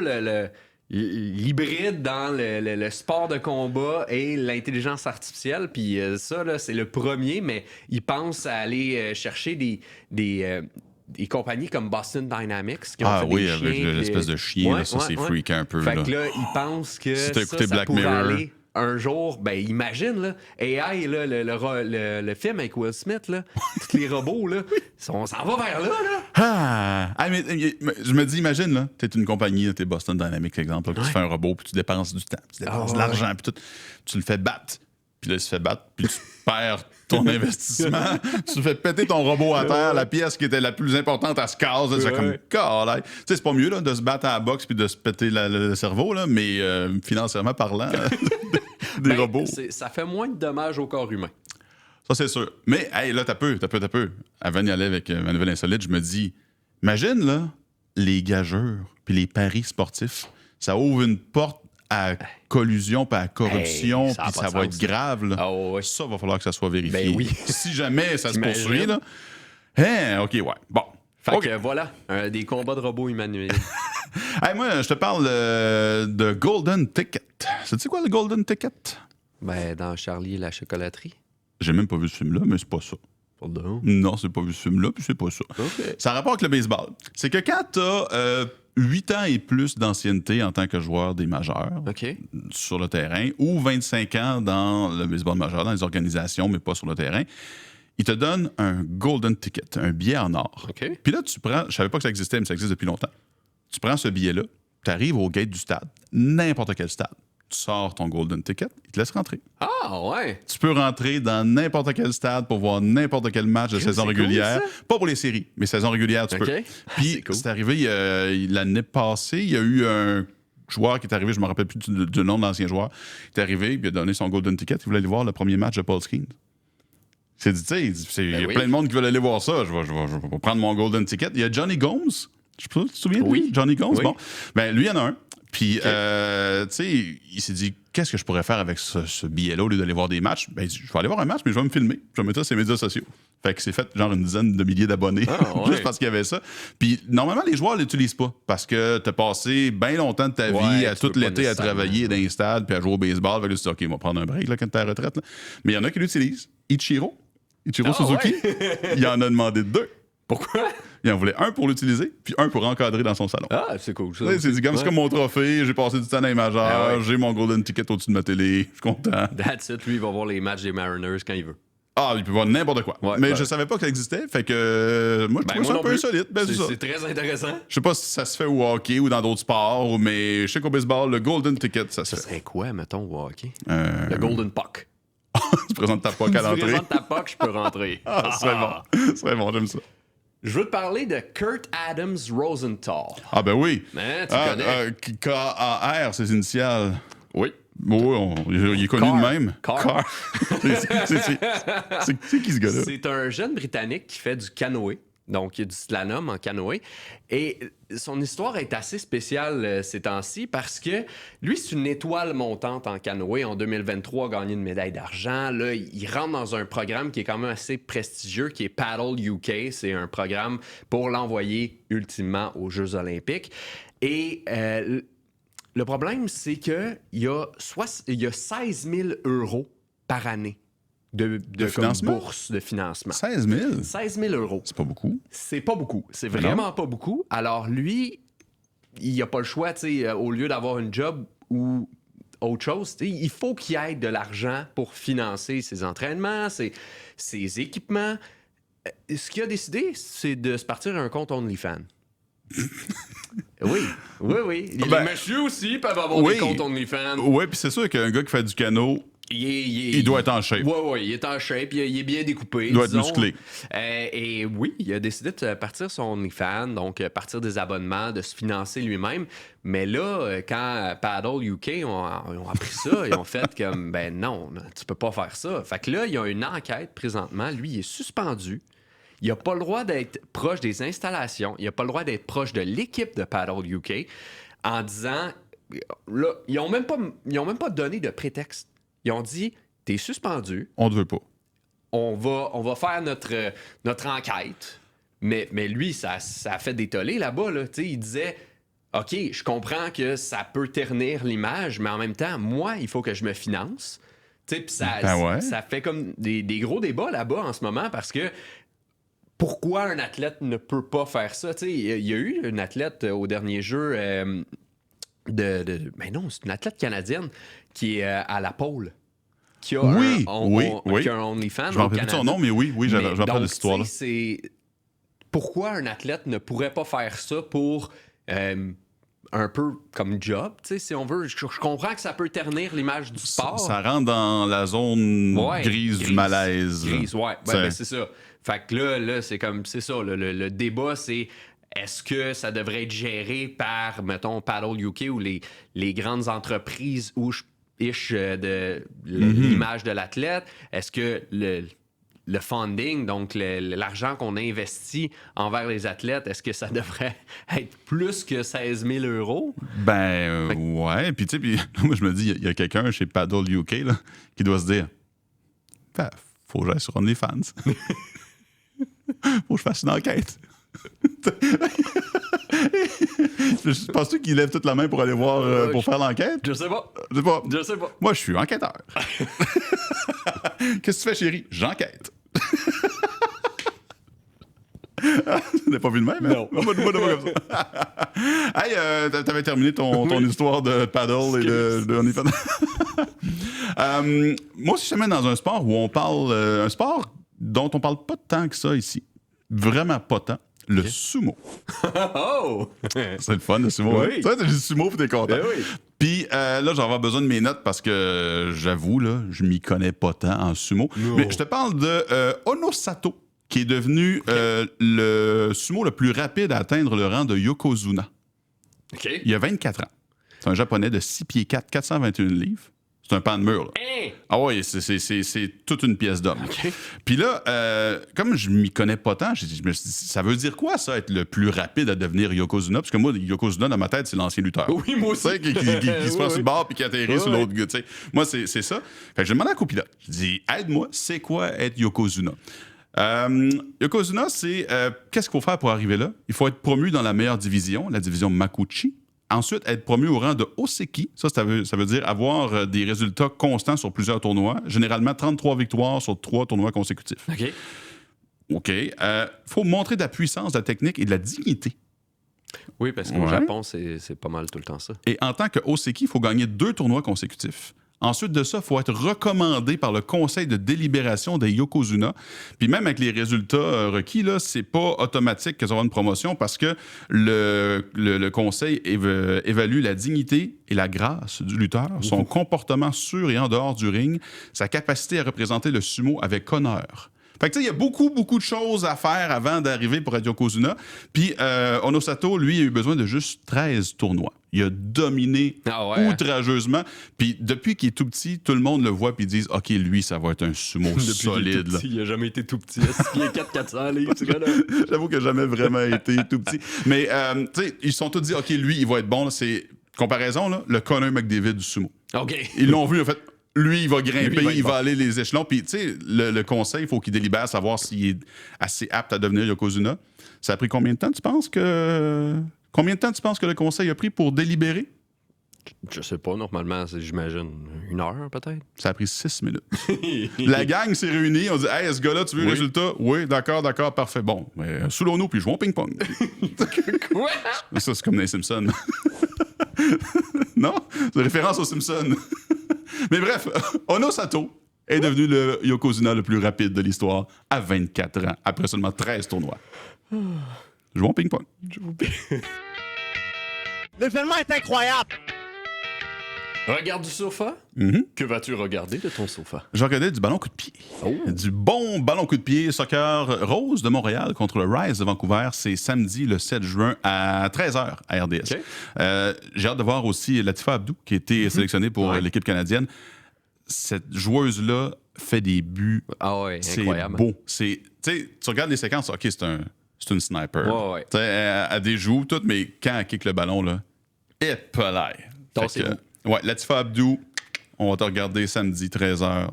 l'hybride dans le sport de combat et l'intelligence artificielle. Puis ça, là, c'est le premier, mais ils pensent à aller chercher des compagnies comme Boston Dynamics qui ont fait des chiens, avec l'espèce de chien, là, ça, c'est freak un peu. Fait que là, ils pensent que si t'as écouté Black pourrait Mirror, aller un jour, ben imagine, là, AI, là, le film avec Will Smith, là, tous les robots, là, on s'en va vers là. Mais je me dis, imagine, là, t'es une compagnie, t'es Boston Dynamics, exemple, là, tu fais un robot, puis tu dépenses du temps, tu dépenses de l'argent, puis tu le fais battre. Puis là, il se fait battre, puis tu perds ton investissement. Tu fais péter ton robot à terre, la pièce qui était la plus importante, elle se casse. Tu fais comme, tu sais, c'est pas mieux là, de se battre à la boxe puis de se péter le cerveau, là, mais financièrement parlant, des robots. Ça fait moins de dommages au corps humain. Ça, c'est sûr. Mais, hey, là, t'as peu. Avant d'y aller avec ma nouvelle insolite, je me dis, imagine, là, les gageurs puis les paris sportifs. Ça ouvre une porte à collusion puis à corruption, puis ça va être grave. Là. Ça, va falloir que ça soit vérifié. Ben oui. Si jamais ça se poursuit, là. OK, ouais. Bon. Fait que voilà, des combats de robots humanoïdes. Hey, moi, je te parle de Golden Ticket. Sais-tu quoi, le Golden Ticket? Ben, dans Charlie et la chocolaterie. J'ai même pas vu ce film-là, mais c'est pas ça. Pardon? Non, c'est pas vu ce film-là, puis c'est pas ça. Okay. Ça a rapport avec le baseball. C'est que quand t'as 8 ans et plus d'ancienneté en tant que joueur des majeurs OK. sur le terrain ou 25 ans dans le baseball majeur, dans les organisations, mais pas sur le terrain. Il te donne un golden ticket, un billet en or. OK. Puis là, tu prends, je savais pas que ça existait, mais ça existe depuis longtemps. Tu prends ce billet-là, tu arrives au gate du stade, n'importe quel stade. Tu sors ton golden ticket, il te laisse rentrer. Ah, ouais. Tu peux rentrer dans n'importe quel stade pour voir n'importe quel match de saison c'est régulière. cool, pas pour les séries, mais saison régulière, tu OK. peux. Puis c'est cool. c'est arrivé l'année passée, il y a eu un joueur qui est arrivé, je me rappelle plus du nom de l'ancien joueur, il est arrivé, puis il a donné son golden ticket, il voulait aller voir le premier match de Paul Skeens. Il s'est dit, tu sais, il y a oui. plein de monde qui veulent aller voir ça, je vais prendre mon golden ticket. Il y a Johnny Gomes, je sais pas, tu te souviens de lui? Oui. Johnny Gomes, Oui. bon. Ben, lui, il y en a un. Puis, tu sais, il s'est dit, qu'est-ce que je pourrais faire avec ce billet-là au lieu d'aller voir des matchs? Ben, il dit, je vais aller voir un match, mais je vais me filmer. Je vais mettre ça sur les médias sociaux. Fait que c'est fait genre une dizaine de milliers d'abonnés, Ah, ouais. juste parce qu'il y avait ça. Puis, normalement, les joueurs ne l'utilisent pas parce que tu as passé bien longtemps de ta vie à tu tout peux pas l'été à nécessairement. travailler dans les stades puis à jouer au baseball. Fait que là, tu dis, OK, on va prendre un break là, quand tu es à la retraite. Là. Mais il y en a qui l'utilisent. Ichiro Ah, Suzuki, ouais. il en a demandé 2. Pourquoi? Il en voulait un pour l'utiliser, puis un pour encadrer dans son salon. Ah, c'est cool. Ça. Ouais, c'est dit, comme c'est comme mon trophée, j'ai passé du temps dans les majeurs, Ah ouais. j'ai mon golden ticket au-dessus de ma télé, je suis content. That's it. Lui, il va voir les matchs des Mariners quand il veut. Ah, il peut voir n'importe quoi. Ouais, mais ouais. je savais pas que ça existait, fait que moi, je trouve ça un non peu plus. insolite. Ben, c'est ça. C'est très intéressant. Je sais pas si ça se fait au hockey ou dans d'autres sports, mais je sais qu'au baseball, le golden ticket, ça se Ça fait. serait quoi, mettons, au hockey? Euh, Le Golden Puck. tu présentes ta POC à Tu l'entrée. présentes ta puck, je peux rentrer. Ah, ce serait bon. Ce serait bon, j'aime ça. Je veux te parler de Kurt Adams Rosenthal. Ah, ben oui. Hein, tu connais? K-A-R, ses initiales. Oui. Oui, il est connu Carr. de même. Carr. C'est qui ce gars-là? C'est un jeune Britannique qui fait du canoë. Donc, il y a du slalom en canoë. Et son histoire est assez spéciale ces temps-ci parce que lui, c'est une étoile montante en canoë. En 2023, a gagné une médaille d'argent. Là, il rentre dans un programme qui est quand même assez prestigieux, qui est Paddle UK. C'est un programme pour l'envoyer ultimement aux Jeux olympiques. Et le problème, c'est qu'il y a 16 000 € par année de comme financement? bourse de financement. 16 000? 16 000 €. C'est pas beaucoup. C'est pas beaucoup. C'est Mais vraiment pas beaucoup. Alors lui, il a pas le choix, tu sais, au lieu d'avoir une job ou autre chose, tu sais, il faut qu'il ait de l'argent pour financer ses entraînements, ses équipements. Ce qu'il a décidé, c'est de se partir à un compte OnlyFans. Oui. Les Ben, messieurs aussi peuvent avoir oui. des comptes OnlyFans. Oui, puis c'est sûr qu'un gars qui fait du canot, il doit être en shape. Oui, il est en shape, il est bien découpé. Il doit être disons. musclé. Et oui, il a décidé de partir son OnlyFans, donc partir des abonnements, de se financer lui-même. Mais là, quand Paddle UK ont appris ça, ils ont fait comme, ben non, tu peux pas faire ça. Fait que là, il y a une enquête présentement. Lui, il est suspendu. Il n'a pas le droit d'être proche des installations. Il n'a pas le droit d'être proche de l'équipe de Paddle UK en disant... Là, ils n'ont même pas donné de prétexte. Ils ont dit, t'es suspendu, On ne veut pas. on va faire notre enquête. Mais lui, ça a fait des tollés là-bas. Là. Il disait, OK, je comprends que ça peut ternir l'image, mais en même temps, moi, il faut que je me finance. Puis ça fait comme des gros débats là-bas en ce moment parce que pourquoi un athlète ne peut pas faire ça? Il y a eu une athlète au dernier jeu mais non, c'est une athlète canadienne qui est à la pôle. Qui a Oui. qui a un OnlyFans. Je me rappelle plus de son nom, mais oui, je me rappelle de cette histoire-là. C'est pourquoi un athlète ne pourrait pas faire ça pour un peu comme job, si on veut. Je comprends que ça peut ternir l'image du sport. Ça rentre dans la zone grise du malaise. Grise, c'est ça. Fait que là c'est comme, c'est ça, le débat, c'est est-ce que ça devrait être géré par, mettons, Paddle UK ou les grandes entreprises où l'image de l'athlète? Est-ce que le funding, donc l'argent qu'on investit envers les athlètes, est-ce que ça devrait être plus que 16 000 €? Ben, ouais. Puis, tu sais, moi, je me dis, il y a quelqu'un chez Paddle UK là, qui doit se dire, faut que j'aille sur OnlyFans. Faut que je fasse une enquête. Penses-tu qu'il lève toute la main pour aller voir, pour faire l'enquête? Je sais pas. Je sais pas. Moi, je suis enquêteur. Qu'est-ce que tu fais, chérie? J'enquête. Tu n'as pas vu le même? Non. Moi, pas comme ça. Hey, t'avais terminé ton histoire de paddle et de OnlyFans. Moi aussi, je suis dans un sport où on parle... un sport dont on parle pas tant que ça ici. Vraiment pas tant. Le sumo. Oh! C'est le fun, le sumo. Oui. Tu sais, t'as dit sumo puis t'es content. Ben oui. Puis là, j'en vais avoir besoin de mes notes parce que j'avoue, là, je m'y connais pas tant en sumo. No. Mais je te parle de Onosato, qui est devenu le sumo le plus rapide à atteindre le rang de Yokozuna. OK. Il y a 24 ans. C'est un Japonais de 6 pieds 4, 421 livres. C'est un pan de mur, là. Hey! Ah oui, c'est toute une pièce d'homme. OK. Puis là, comme je m'y connais pas tant, je me suis dit, ça veut dire quoi, ça, être le plus rapide à devenir Yokozuna? Parce que moi, Yokozuna, dans ma tête, c'est l'ancien lutteur. Oui, moi aussi. Tu sais, qui se prend sur le bord puis qui atterrit sur l'autre gars. Tu sais. Moi, c'est ça. Fait que j'ai demandé à copilote. Je dis, aide-moi, c'est quoi être Yokozuna? Yokozuna, c'est qu'est-ce qu'il faut faire pour arriver là? Il faut être promu dans la meilleure division, la division Makuuchi. Ensuite, être promu au rang de Oseki. Ça veut dire avoir des résultats constants sur plusieurs tournois. Généralement, 33 victoires sur 3 tournois consécutifs. OK. OK. Faut montrer de la puissance, de la technique et de la dignité. Oui, parce qu'au Japon, c'est pas mal tout le temps ça. Et en tant que Oseki, il faut gagner 2 tournois consécutifs. Ensuite de ça, il faut être recommandé par le conseil de délibération des Yokozuna. Puis même avec les résultats requis, là, c'est pas automatique que ça va une promotion parce que le conseil évalue la dignité et la grâce du lutteur, son comportement sur et en dehors du ring, sa capacité à représenter le sumo avec honneur. Fait que tu sais, il y a beaucoup de choses à faire avant d'arriver pour être Yokozuna. Puis Onosato, lui, a eu besoin de juste 13 tournois. Il a dominé outrageusement. Puis depuis qu'il est tout petit, tout le monde le voit puis ils disent « OK, lui, ça va être un sumo solide. » Il a jamais été tout petit. Il est 400 livres, ce gars-là. J'avoue qu'il n'a jamais vraiment été tout petit. Mais tu sais, ils se sont tous dit « OK, lui, il va être bon. » Là, c'est, comparaison, là, le Conor McDavid du sumo. OK. Ils l'ont vu, en fait... Lui, il va grimper, il va aller les échelons. Puis, tu sais, le conseil, il faut qu'il délibère à savoir s'il est assez apte à devenir Yokozuna. Ça a pris combien de temps, tu penses que le conseil a pris pour délibérer? Je sais pas, normalement, j'imagine 1 heure, peut-être. Ça a pris 6 minutes. La gang s'est réunie, on dit « Hey, ce gars-là, tu veux le résultat? » Oui, d'accord, parfait. Bon, soulons-nous, puis jouons au ping-pong. Quoi? Ça, c'est comme dans les Simpsons. Non? C'est référence aux Simpsons. Mais bref, Onosato est devenu le Yokozuna le plus rapide de l'histoire à 24 ans, après seulement 13 tournois. Jouons au ping-pong. L'événement est incroyable! Regarde du sofa? Que vas-tu regarder de ton sofa? Je regardais du ballon coup de pied. Du bon ballon coup de pied soccer rose de Montréal contre le Rise de Vancouver. C'est samedi le 7 juin à 13h à RDS. Okay. J'ai hâte de voir aussi Latifa Abdou qui a été sélectionnée pour l'équipe canadienne. Cette joueuse-là fait des buts. Ah ouais, c'est incroyable. Beau. Tu regardes les séquences, OK, c'est une sniper. Ouais. Elle déjoue tout, mais quand elle kick le ballon, là, épelaille. Ouais, Latifa Abdou, on va te regarder samedi 13h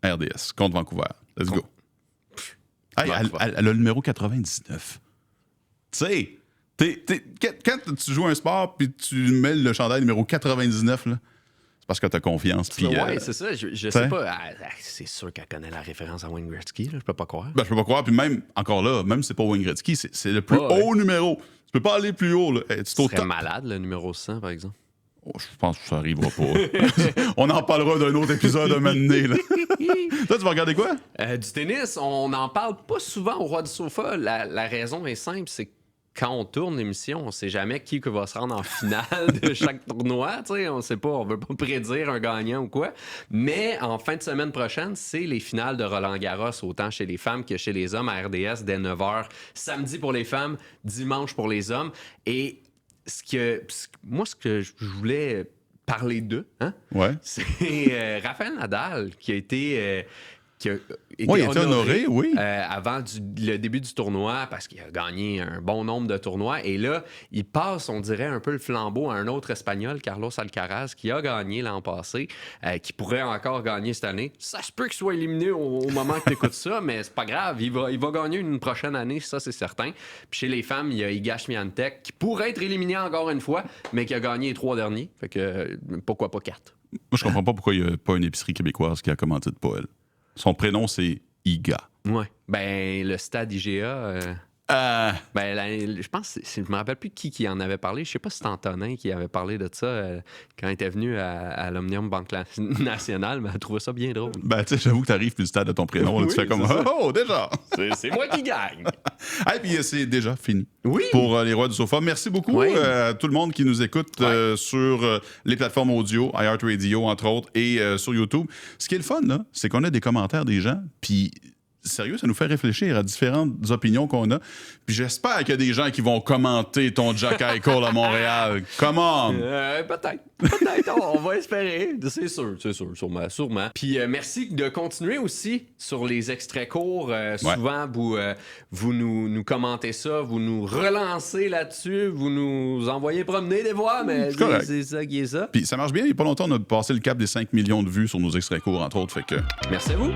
RDS contre Vancouver. Let's go. Hey, elle a le numéro 99. Tu sais, quand tu joues un sport puis tu mets le chandail numéro 99, là, c'est parce que tu as confiance. Puis, ouais, c'est ça. Je sais pas. C'est sûr qu'elle connaît la référence à Wayne Gretzky. Là, je peux pas croire. Ben, je peux pas croire. Puis même, encore là, même si c'est pas Wayne Gretzky, c'est le plus haut numéro. Tu peux pas aller plus haut. Là. Tu serais malade, le numéro 100, par exemple. Oh, je pense que ça arrivera pas. On en parlera d'un autre épisode un moment donné. Là. Toi, tu vas regarder quoi? Du tennis, on n'en parle pas souvent au Roi du Sofa. La raison est simple, c'est que quand on tourne l'émission, on sait jamais qui va se rendre en finale de chaque tournoi. On sait pas, on veut pas prédire un gagnant ou quoi. Mais en fin de semaine prochaine, c'est les finales de Roland-Garros, autant chez les femmes que chez les hommes à RDS dès 9h. Samedi pour les femmes, dimanche pour les hommes. Et ce que je voulais parler d'eux, c'est Rafael Nadal qui a été honoré, avant le début du tournoi parce qu'il a gagné un bon nombre de tournois. Et là, il passe, on dirait, un peu le flambeau à un autre Espagnol, Carlos Alcaraz, qui a gagné l'an passé, qui pourrait encore gagner cette année. Ça se peut qu'il soit éliminé au moment que tu écoutes ça, mais c'est pas grave. Il va gagner une prochaine année, ça, c'est certain. Puis chez les femmes, il y a Iga Swiatek, qui pourrait être éliminé encore une fois, mais qui a gagné les 3 derniers. Fait que pourquoi pas 4? Moi, je comprends pas pourquoi il n'y a pas une épicerie québécoise qui a commenté de pas elle. Son prénom, c'est Iga. Ouais. Ben, le stade IGA. Je pense, je me rappelle plus qui en avait parlé. Je sais pas si c'était Antonin qui avait parlé de ça quand il était venu à l'Omnium Banque Nationale, mais elle trouvait ça bien drôle. Ben, tu sais, j'avoue que t'arrives puis le stade de ton prénom, là, Oui, tu fais comme c'est ça. oh, déjà! C'est moi qui gagne. Et puis c'est déjà fini. Oui. Pour les Rois du Sofa. Merci beaucoup Oui. à tout le monde qui nous écoute sur les plateformes audio, iHeartRadio, entre autres, et sur YouTube. Ce qui est le fun, là, c'est qu'on a des commentaires des gens, puis sérieux, ça nous fait réfléchir à différentes opinions qu'on a. Puis j'espère qu'il y a des gens qui vont commenter ton Jack Eichel à Montréal. Come on! Peut-être, on va espérer. C'est sûr, sûrement. Puis merci de continuer aussi sur les extraits courts. Souvent, vous nous commentez ça, vous nous relancez là-dessus, vous nous envoyez promener des fois, mais c'est ça qui est ça. Puis ça marche bien. Il n'y a pas longtemps, on a passé le cap des 5 millions de vues sur nos extraits courts, entre autres. Fait que... Merci à vous.